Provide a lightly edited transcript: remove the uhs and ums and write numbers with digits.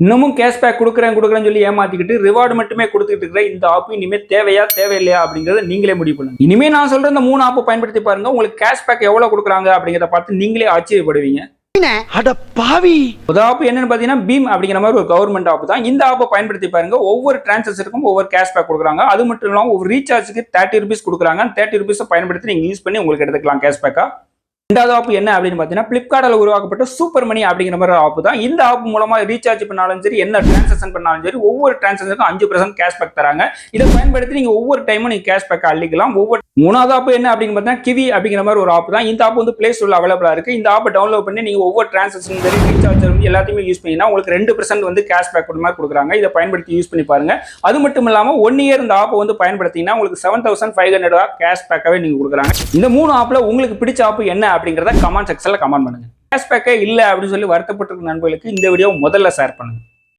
இன்னமும் கேஷ்பேக் கொடுக்குறேன்னு சொல்லி ஏமாத்திக்கிட்டு ரிவார்டு மட்டுமே கொடுத்துட்டு இருக்கிற இந்த ஆப் இனிமே தேவையா தேவையில்லையா அப்படிங்கறத நீங்களே முடிவு பண்ணுங்க. இனிமே நான் சொல்ற இந்த 3 ஆப் பயன்படுத்தி பாருங்க, உங்களுக்கு கேஷ்பேக் எவ்வளவு கொடுக்குறாங்க அப்படிங்கறத பார்த்து நீங்களே ஆச்சரியப்படுவீங்க. ஆப் என்னன்னு பாத்தீங்கன்னா பீம் அப்படிங்கிற மாதிரி ஒரு கவர்மெண்ட் ஆப் தான். இந்த ஆப்பை பயன்படுத்தி பாருங்க, ஒவ்வொரு டிரான்சாக்ஷனுக்கும் ஒவ்வொரு கேஷ்பேக் கொடுக்குறாங்க. அது மட்டும் இல்லாம ஒரு ரீசார்ஜுக்கு 30 ரூபீஸ் கொடுக்குறாங்க. 30 ரூபீஸ் பயன்படுத்தி நீங்க யூஸ் பண்ணி உங்களுக்கு எடுத்துக்கலாம் கேஷ்பேக்கா. ரெண்டாவது ஆப் என்ன அப்படின்னு பார்த்தீங்கன்னா பிளிப்கார்ட்ல உருவாக்கப்பட்ட சூப்பர் மணி அப்படிங்கிற மாதிரி ஆப் தான். இந்த ஆப் மூலமா ரீசார்ஜ் பண்ணாலும் சரி, என்ன டிரான்சாக்ஷன் பண்ணாலும் சரி, ஒவ்வொரு டிரான்சாக்ஷனுக்கும் 5% கேஷ்பேக் தராங்க. இதை பயன்படுத்தி நீங்க ஒவ்வொரு டைமும் நீங்க கேஷ்பேக் அள்ளிக்கலாம். மூணாவது ஆப் என்ன அப்படின்னு பார்த்தீங்கன்னா கிவி அப்படிங்கிற மாதிரி ஒரு ஆப் தான். இந்த ஆப் வந்து பிளே ஸ்டோர்ல அவைலபிளா இருக்கு. இந்த ஆப்பை டவுன்லோட் பண்ணி நீங்க ஒவ்வொரு டிரான்சாக்ஷன் சரி, ரீசார்ஜ் எல்லாத்தையுமே யூஸ் பண்ணினா உங்களுக்கு 2% வந்து கேஷ்பேக் மாதிரி கொடுக்குறாங்க. இதை பயன்படுத்தி யூஸ் பண்ணி பாருங்க. அது மட்டும் இல்லாம 1 இயர் இந்த ஆப்பை வந்து பயன்படுத்தினா உங்களுக்கு 7500 கேஷ்பேக்காவே நீங்க கொடுக்குறாங்க. இந்த 3 ஆப்ல உங்களுக்கு பிடிச்ச ஆப் என்ன அப்படிங்கறத கமெண்ட் செக்ஷன்ல கமெண்ட் பண்ணுங்க. கேஷ்பேக்கே இல்ல அப்படின்னு சொல்லி வருத்தப்பட்டிருக்க நண்பர்களுக்கு இந்த வீடியோ முதல்ல ஷேர் பண்ணுங்க.